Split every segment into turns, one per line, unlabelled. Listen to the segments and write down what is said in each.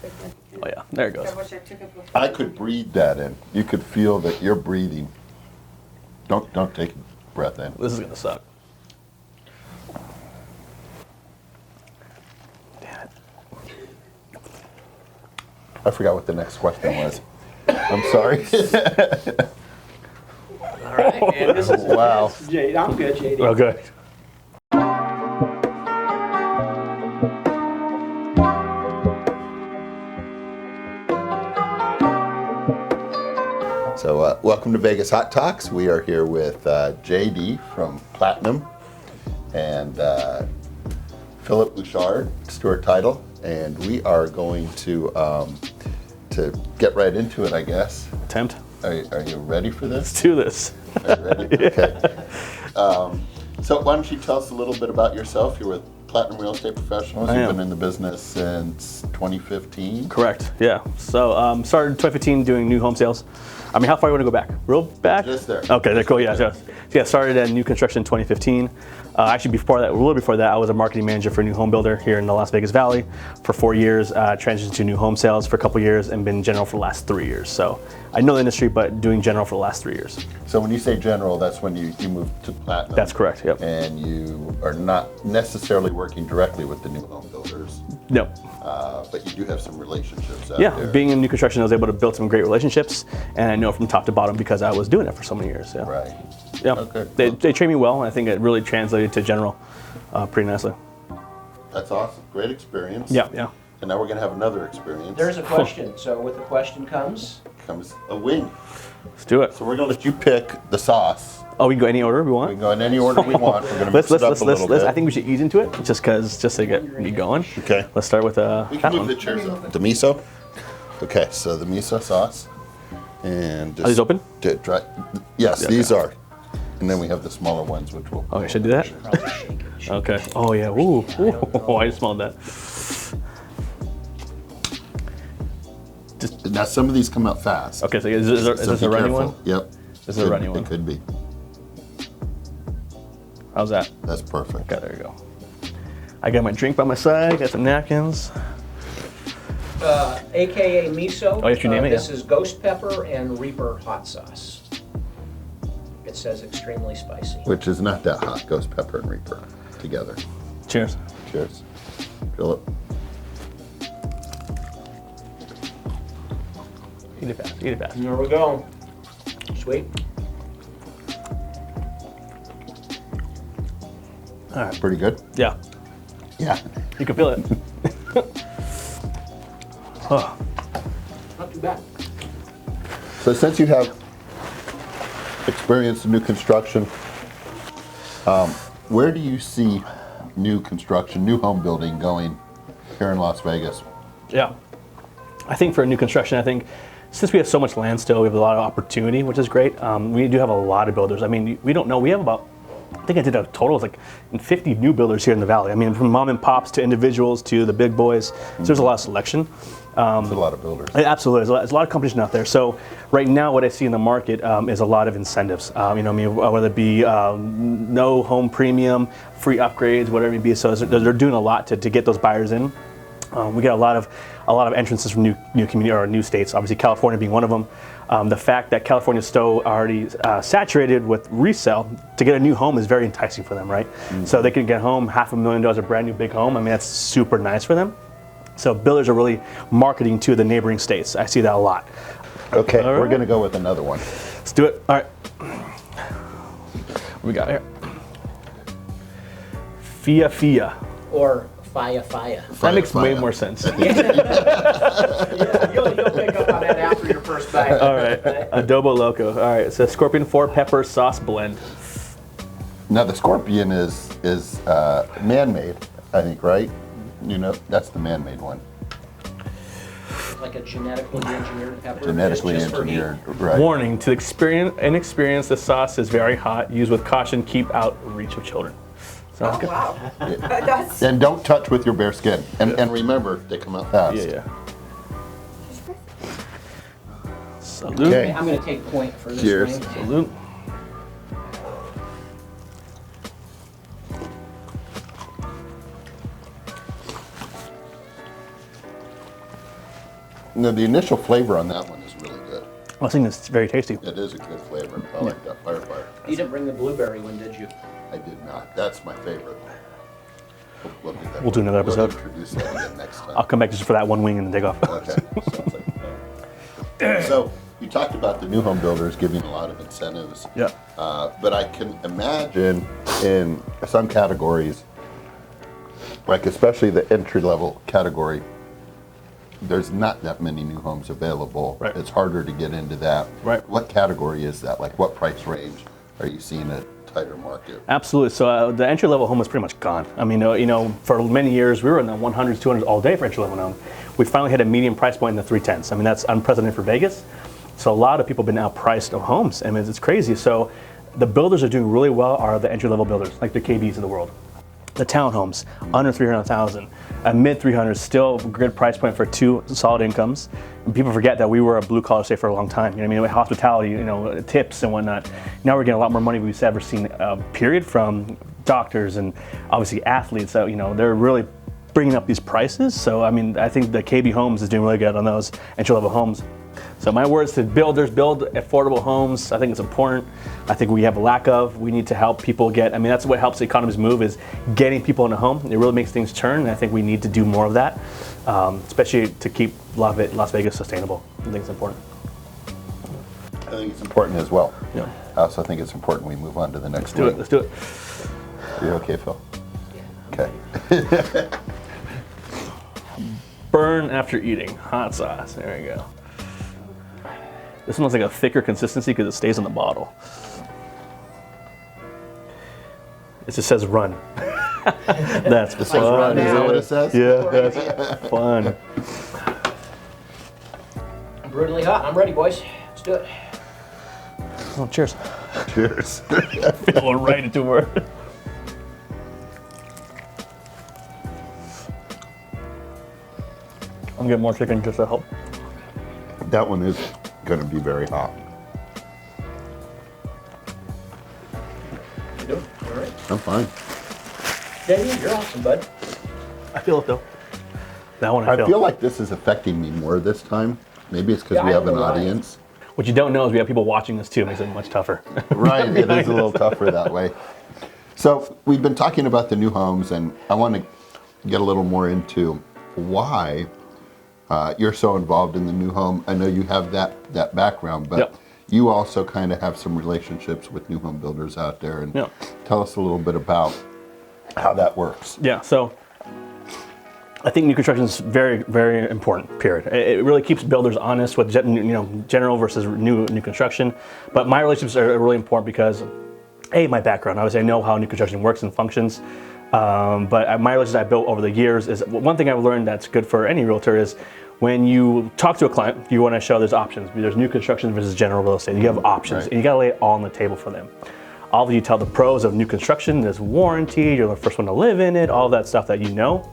Oh yeah, there it goes.
I could breathe that in. You could feel that you're breathing. Don't take a breath in.
This is gonna suck. Damn it.
I forgot what the next question was. I'm sorry.
All right, and this is
Wow.
Jade. I'm good, JD.
Okay.
So welcome to Vegas Hot Talks. We are here with JD from Platinum and Philip Bouchard, Stewart Title, and we are going to get right into it, I guess.
Attempt.
Are you ready for this?
Let's do this.
Are you ready? Okay. So why don't you tell us a little bit about yourself? You're with Platinum Real Estate Professionals. You've been in the business since 2015.
Correct. Yeah. So started in 2015 doing new home sales. I mean, how far you want to go back? Real back?
Just there.
Okay, they're cool. Yeah. So yeah, started at new construction in 2015. Actually, before that, a little before that, I was a marketing manager for a new home builder here in the Las Vegas Valley for 4 years. Transitioned to new home sales for a couple years, and been general for the last 3 years. So I know the industry, but doing general for the last 3 years.
So when you say general, that's when you moved to Platinum.
That's correct. Yep.
And you are not necessarily working directly with the new home builders.
No.
But you do have some relationships out
Yeah,
there.
being in new construction, I was able to build some great relationships, and I know from top to bottom because I was doing it for so many years. Yeah.
Right.
Yeah.
Okay.
They trained me well, and I think it really translated to general pretty nicely.
That's awesome. Great experience.
Yeah, yeah.
And now we're going to have another experience.
There's a question. So with the question comes
a wing.
Let's do it.
So we're going to let you pick the sauce.
Oh, we can go any order we want.
We can go in any order we want. We're going to mix it up a little bit.
I think we should ease into it just to get me going.
Okay.
Let's start with
We
that
can move
one.
the chairs up. The miso. Okay, so the miso sauce. And just
Are these open?
Yes,
Okay.
these are. And then we have the smaller ones, which will.
Okay, should I do that?
probably shake it.
Okay. Oh yeah. Ooh. Ooh. I just smelled that.
Now some of these come out fast.
Okay, so is this
be
a runny
careful.
one?
Yep.
This is a runny one.
It could be.
How's that?
That's perfect.
Okay, there you go. I got my drink by my side. Got some napkins.
AKA miso.
Oh, yes, you name it,
This
yeah.
is ghost pepper and Reaper hot sauce. It says extremely spicy.
Which is not that hot. Ghost pepper and Reaper together.
Cheers.
Cheers. Philip.
Eat it fast. Eat it fast.
Here we go. Sweet.
All right.
Pretty good.
Yeah.
Yeah.
You can feel it. Oh.
Not too bad.
So since you have experience in new construction, where do you see new construction, new home building going here in Las Vegas?
Yeah. I think for new construction, I think since we have so much land still, we have a lot of opportunity, which is great. We do have a lot of builders. I mean, we don't know. We have about, I think I did a total of like 50 new builders here in the Valley. I mean, from mom and pops to individuals to the big boys. So there's a lot of selection.
There's a lot of builders.
Absolutely, there's a lot of competition out there. So right now, what I see in the market is a lot of incentives. Whether it be no home premium, free upgrades, whatever it may be. So they're doing a lot to get those buyers in. We get a lot of entrances from new community or new states. Obviously, California being one of them. The fact that California is so already saturated with resale, to get a new home is very enticing for them, right? Mm-hmm. So they can get home $500,000 a brand new big home. I mean, that's super nice for them. So builders are really marketing to the neighboring states. I see that a lot.
Okay,
All right.
We're going to go with another one.
Let's do it. All right. What we got here? Fia.
Or fire.
That makes way
Fia.
more sense.
Yeah, you'll pick up on that after your first bite.
All right. Adobo Loco. All right. So Scorpion 4 pepper sauce blend.
Now the Scorpion is man-made, I think, right? You know, that's the man-made one.
Like a genetically engineered pepper.
Genetically
just for heat.
engineered, right?
Warning: to inexperienced, the sauce is very hot. Use with caution. Keep out reach of children. Sounds good.
Wow. That's
And don't touch with your bare skin. And remember, they come out fast.
Yeah. Salute.
Okay.
I'm going to take point for this
Cheers.
ring.
Salute.
No, the initial flavor on that one is really good.
I think it's very tasty.
It is a good flavor. I like that firefighter.
You didn't bring the blueberry one, did you?
I did not. That's my favorite. We'll do that.
We'll do another episode.
We'll introduce that again next time.
I'll come back just for that one wing and then take off.
Okay. Sounds like a plan. So you talked about the new home builders giving a lot of incentives.
Yeah.
But I can imagine in some categories, like especially the entry-level category, there's not that many new homes available.
Right.
It's harder to get into that.
Right.
What category is that? Like what price range are you seeing a tighter market?
Absolutely. So the entry-level home is pretty much gone. I mean, for many years, we were in the 100s, 200s all day for entry-level home. We finally hit a median price point in the 310s. I mean, that's unprecedented for Vegas. So a lot of people have been outpriced of homes. I mean, it's crazy. So the builders are doing really well are the entry-level builders, like the KBs of the world. The townhomes, under 300,000. Mid 300s, still a good price point for 2 solid incomes. And people forget that we were a blue-collar state for a long time. You know what I mean? With hospitality, tips and whatnot. Now we're getting a lot more money than we've ever seen, period, from doctors and obviously athletes. So, they're really bringing up these prices. So, I mean, I think the KB Homes is doing really good on those entry-level homes. So my words to builders, build affordable homes. I think it's important. I think we have a lack of. We need to help people that's what helps the economies move is getting people in a home. It really makes things turn, and I think we need to do more of that, especially to keep Las Vegas sustainable. I think it's important.
I think it's important as well.
Yeah.
I also think it's important we move on to the next
Let's do it.
Are you okay, Phil?
Yeah.
Okay.
Burn after eating. Hot sauce. There we go. This one looks like a thicker consistency because it stays in the bottle. It just says run. That's
It says
fun.
run. Is that what it says?
Yeah, that's fun.
Brutally hot. I'm ready, boys. Let's do it.
Oh, cheers.
Cheers.
Going right into her. I'm getting more chicken just to help.
That one is going to be very hot.
You doing? All right.
I'm fine.
Jamie, you're awesome, bud.
I feel it though. That one
I feel like this is affecting me more this time. Maybe it's because
Yeah,
we
I
have
don't
an
know why.
audience.
What you don't know is we have people watching this too. It makes it much tougher.
Right, it is a little tougher that way. So we've been talking about the new homes, and I want to get a little more into why you're so involved in the new home. I know you have that background, but
Yep.
you also kind of have some relationships with new home builders out there. And
Yep.
tell us a little bit about how that works.
Yeah, so I think new construction is very, very important, period. It really keeps builders honest with general versus new construction. But my relationships are really important because, my background, obviously I know how new construction works and functions. But my relationships I built over the years is one thing I've learned that's good for any realtor is when you talk to a client, you want to show there's options. There's new construction versus general real estate. You have options,
Right.
and you got to lay it all on the table for them. All of you tell the pros of new construction, there's warranty, you're the first one to live in it, all that stuff that you know.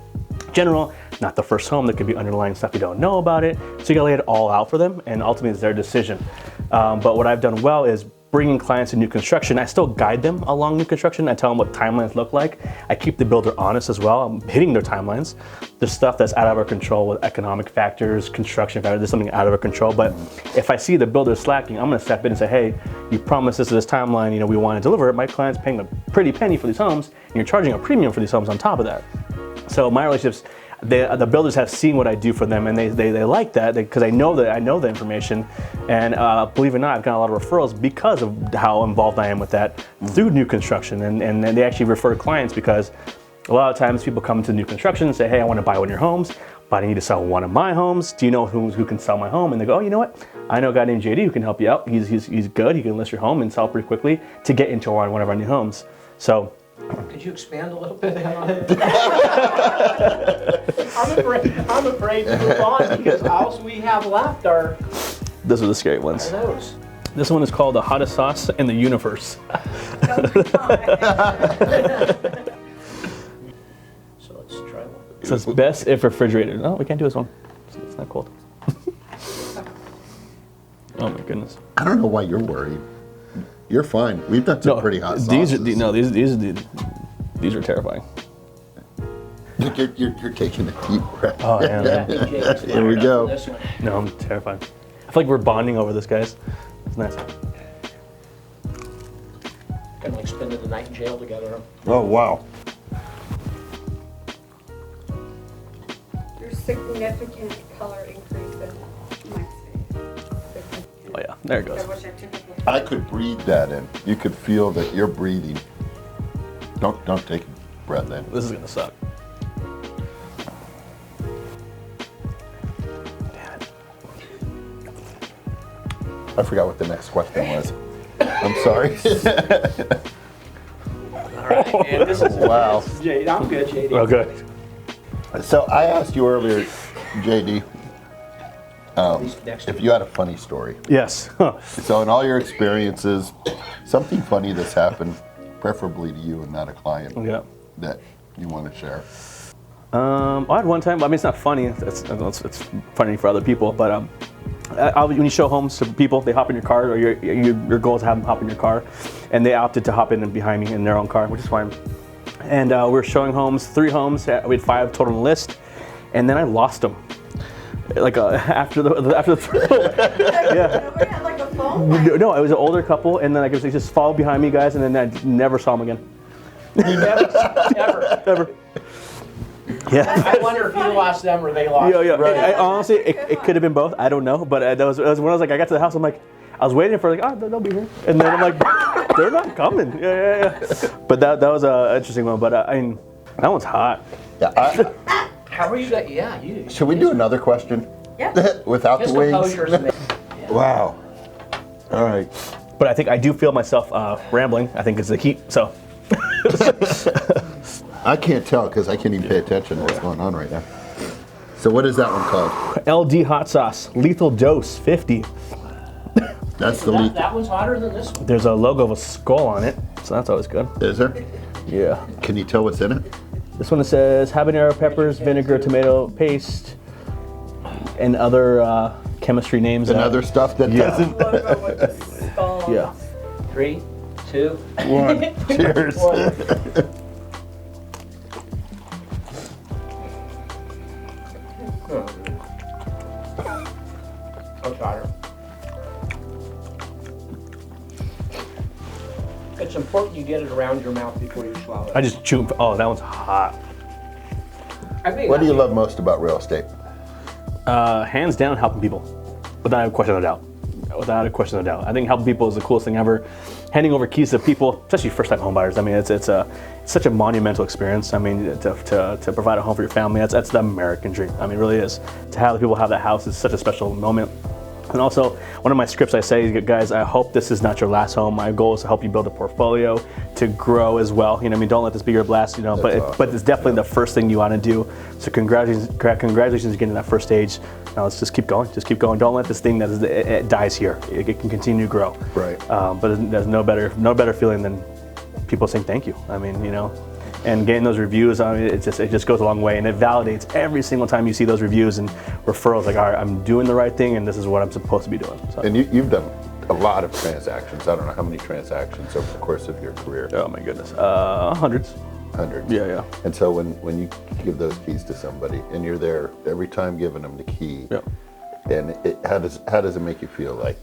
General, not the first home, there could be underlying stuff you don't know about it. So you gotta lay it all out for them, and ultimately it's their decision. But what I've done well is bringing clients to new construction. I still guide them along new construction. I tell them what timelines look like. I keep the builder honest as well. I'm hitting their timelines. There's stuff that's out of our control with economic factors, construction factors, there's something out of our control. But if I see the builder slacking, I'm gonna step in and say, hey, you promised this to this timeline, we want to deliver it. My client's paying a pretty penny for these homes, and you're charging a premium for these homes on top of that. So my relationships, the builders have seen what I do for them, and they like that because I know the information. And believe it or not, I've got a lot of referrals because of how involved I am with that through new construction. And they actually refer clients because a lot of times people come to new construction and say, hey, I want to buy one of your homes, but I need to sell one of my homes. Do you know who can sell my home? And they go, oh, you know what? I know a guy named JD who can help you out. He's good. He can list your home and sell pretty quickly to get into one of our new homes. So.
Could you expand a little bit on it? I'm afraid to move on because all we have left are
Those are the scary ones.
those.
This one is called the hottest sauce in the universe.
So let's try one.
It says best if refrigerated. No, we can't do this one. It's not cold. Oh my goodness.
I don't know why you're worried. You're fine. We've done some pretty hot sauces.
These are terrifying.
You're taking a deep breath.
Oh, yeah.
Here we go.
This one.
No, I'm terrified. I feel like we're bonding over this, guys. It's nice.
Kind of like spending the night in jail together.
Oh, wow.
There's significant color increase in my face.
Oh yeah, there it goes.
I wish I took it.
I could breathe that in. You could feel that you're breathing. Don't take a breath in.
This is gonna suck.
I forgot what the next question was. I'm sorry.
All right. And this is,
Wow.
This is JD. I'm good, JD.
Oh, good.
So I asked you earlier, JD,
These next
if
two.
you had a funny story.
Yes. Huh.
So in all your experiences, something funny that's happened, preferably to you and not a client,
Yeah.
that you want to share.
I had one time. I mean, it's not funny. It's funny for other people. But when you show homes to people, they hop in your car, or your goal is to have them hop in your car, and they opted to hop in behind me in their own car, which is fine. And we were showing homes, 3 homes. We had 5 total on the list, and then I lost them. Like after the yeah.
We had like a phone line.
No, it was an older couple, and then they just followed behind me, guys, and then I never saw them again.
Ever.
Ever. Yeah.
I wonder if you lost them or they lost
Yeah, yeah.
you.
Honestly, it could have been both. I don't know, but it was when I was like, I got to the house, I'm like, I was waiting for they'll be here, and then I'm like, they're not coming. Yeah. But that was an interesting one. But I mean, that one's hot.
Yeah.
How are you? Yeah, you.
Should we do another question?
Yeah.
Without
Just
the wings?
compose yourself.
Wow. All right.
But I think I do feel myself rambling. I think it's the heat. So
I can't tell because I can't even pay attention to what's going on right now. So what is that one called?
LD hot sauce, lethal dose 50.
That's the
That,
lead.
that one's hotter than this one.
There's a logo of a skull on it, so that's always good.
Is there?
Yeah.
Can you tell what's in it?
This one says habanero peppers, vinegar, tomato paste, and other chemistry names.
And other stuff that
Yeah.
doesn't.
Logo with the skull.
Yeah.
3, 2,
One. Cheers.
1. Much hotter. It's important you get it around your mouth before you swallow it.
I just chew. Oh, that one's hot.
I think
What do you love most about real estate?
Hands down, helping people, without a question of doubt. Without a question of doubt, I think helping people is the coolest thing ever. Handing over keys to people, especially first-time home buyers. I mean, it's such a monumental experience. I mean, to provide a home for your family, that's the American dream. I mean, it really is. To have the people have that house is such a special moment. And also, one of my scripts I say, guys, I hope this is not your last home. My goal is to help you build a portfolio, to grow as well. You know, I mean, don't let this be your last. You know, but it's definitely the first thing you want to do. So congratulations again to that first stage. Now let's just keep going. Just keep going. Don't let this thing it dies here. It can continue to grow.
Right.
But there's no better feeling than people saying thank you. I mean, you know. And getting those reviews, I mean, it just goes a long way, and it validates every single time you see those reviews and referrals. Like, all right, I'm doing the right thing, and this is what I'm supposed to be doing. So.
And you've done a lot of transactions. I don't know how many transactions over the course of your career.
Oh my goodness, hundreds.
Hundreds.
Yeah.
And so when you give those keys to somebody and you're there every time giving them the key,
Yeah.
and how does it make you feel? Like,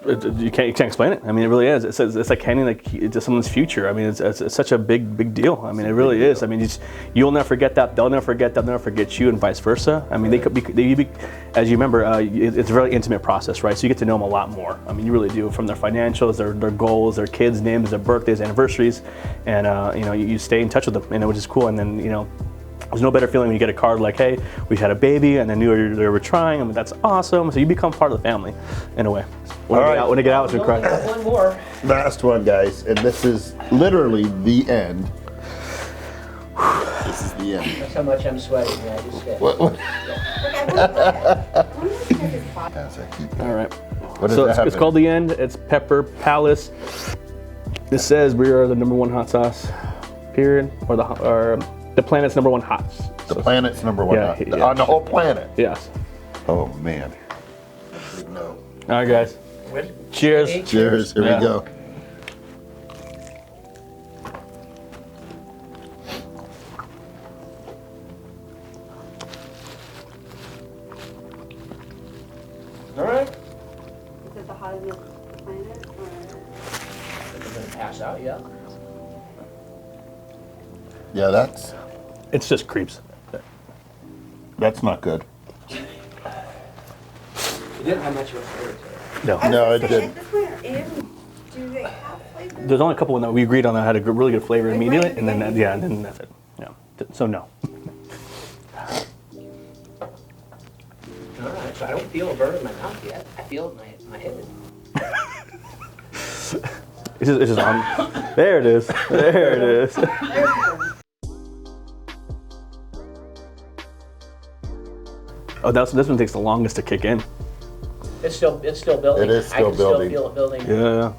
You can't explain it. I mean, it really is. It's like handing the key to someone's future. I mean, it's such a big deal. I mean, it really is. I mean, you'll never forget that. They'll never forget that. They'll never forget you, and vice versa. I mean, they could be, as you remember, it's a very intimate process, right? So you get to know them a lot more. I mean, you really do, from their financials, their goals, their kids' names, their birthdays, anniversaries, and you stay in touch with them, and which is cool. And then there's no better feeling when you get a card like, hey, we had a baby, and then knew they were trying. I mean, that's awesome. So you become part of the family, in a way. When I get out, it's
Only
cry.
one more.
last one, guys, and this is literally the end. This is the end.
That's how much I'm sweating. I just did.
What?
Okay,
As I keep-
All right.
What does
So
that
it's
happen?
called The End. It's Pepper Palace. This says we are the #1 hot sauce, period, or the planet's #1 hot.
The planet's #1
Yeah,
hot-
yeah.
on the whole planet.
Yes.
Oh man. No.
All right, guys. Cheers.
Cheers. Here
Yeah.
we go.
All right.
Is it the hottest planet or?
We're gonna pass out, yeah.
Yeah, that's
It's just creeps.
not good.
It didn't have much of a flavor to it.
No.
No, it
At
didn't.
this point, do they have flavor?
There's only a couple that we agreed on that had a really good flavor
Right,
immediately,
right,
and then
right.
yeah, and then that's it. Yeah. So no.
All right, so I don't feel a burn in my mouth yet. I feel it in my head.
It's just on. There it is. There it is.
There's the burn.
Oh, this one takes the longest to kick in.
It's still building.
It is still
I can
building.
still feel it building.
Yeah.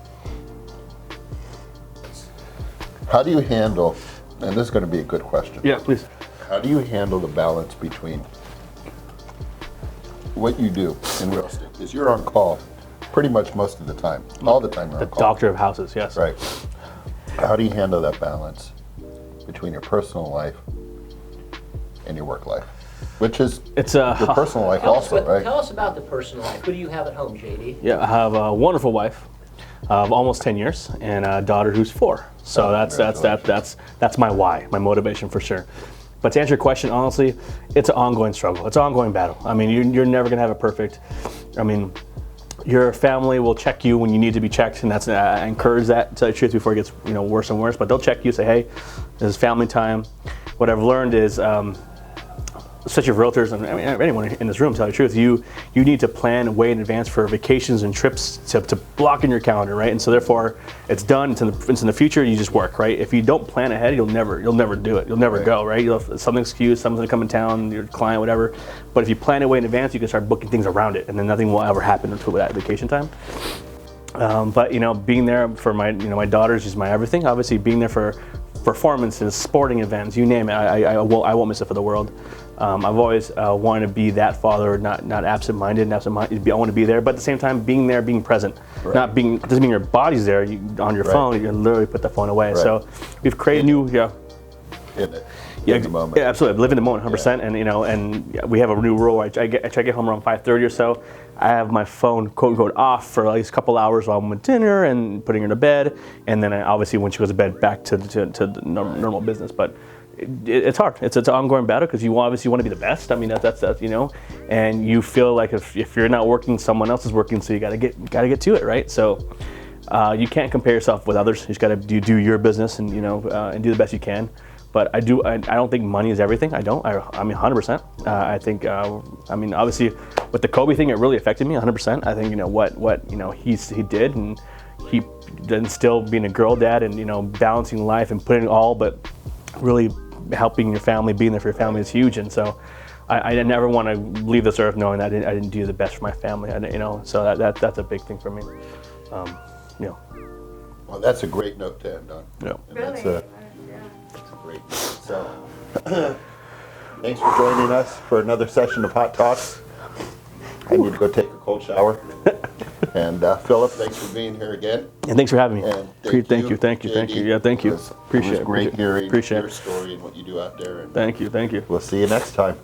How do you handle, and this is going to be a good question.
Yeah, please.
How do you handle the balance between what you do in real estate? Because you're on call pretty much most of the time. All the time you're
The
on call.
doctor of houses, yes.
Right. How do you handle that balance between your personal life and your work life? Which is
It's
your personal life also, right?
Tell us about the personal life. Who do you have at home, JD?
Yeah, I have a wonderful wife of almost 10 years and a daughter who's 4. So
Oh,
that's my why, my motivation for sure. But to answer your question, honestly, it's an ongoing struggle. It's an ongoing battle. I mean, you're never gonna have it perfect. I mean, your family will check you when you need to be checked, and that's I encourage that, to tell you the truth, before it gets worse and worse. But they'll check you, say, hey, this is family time. What I've learned is, especially for realtors and anyone in this room, to tell you the truth, you need to plan way in advance for vacations and trips to block in your calendar, right? And so therefore, it's done. It's in the future. You just work, right? If you don't plan ahead, you'll never do it. You'll never
Right.
go, right? You'll have some excuse, someone's gonna come in town, your client, whatever. But if you plan it way in advance, you can start booking things around it, and then nothing will ever happen until that vacation time. But being there for my daughters is my everything. Obviously, being there for performances, sporting events, you name it, I won't miss it for the world. I've always wanted to be that father, not absent-minded. I want to be there, but at the same time, being there, being present,
Right.
not being doesn't mean your body's there. On your
Right.
phone, you can literally put the phone away.
Right.
So we've created new,
In the moment.
yeah, absolutely. Live in the moment, 100%. And and we have a new rule. I try to get home around 5:30 or so. I have my phone quote unquote off for at least a couple hours while I'm with dinner and putting her to bed, and then obviously when she goes to bed, back to the normal business. But it's hard. It's an ongoing battle because you obviously want to be the best. I mean that's and you feel like if you're not working, someone else is working, so you gotta get to it, right? So. You can't compare yourself with others. You just got to do your business and and do the best you can. But I don't think money is everything. I mean 100%. I think I mean obviously with the Kobe thing, it really affected me 100%. I think what he did, and he then still being a girl dad and balancing life and putting it all, but really helping your family, being there for your family is huge. And so I never want to leave this earth knowing that I didn't do the best for my family. So that's a big thing for me.
Well, that's a great note to end on.
Yeah.
And
Really?
That's a
Yeah.
great note. So, thanks for joining us for another session of Hot Talks. I need to go take a cold shower. And Philip, thanks for being here again.
And thanks for having me.
And
Thank you.
JD.
Yeah, thank you.
It was
Appreciate it.
great hearing
Appreciate
your
it.
story and what you do out there. And
Thank you.
we'll see you next time.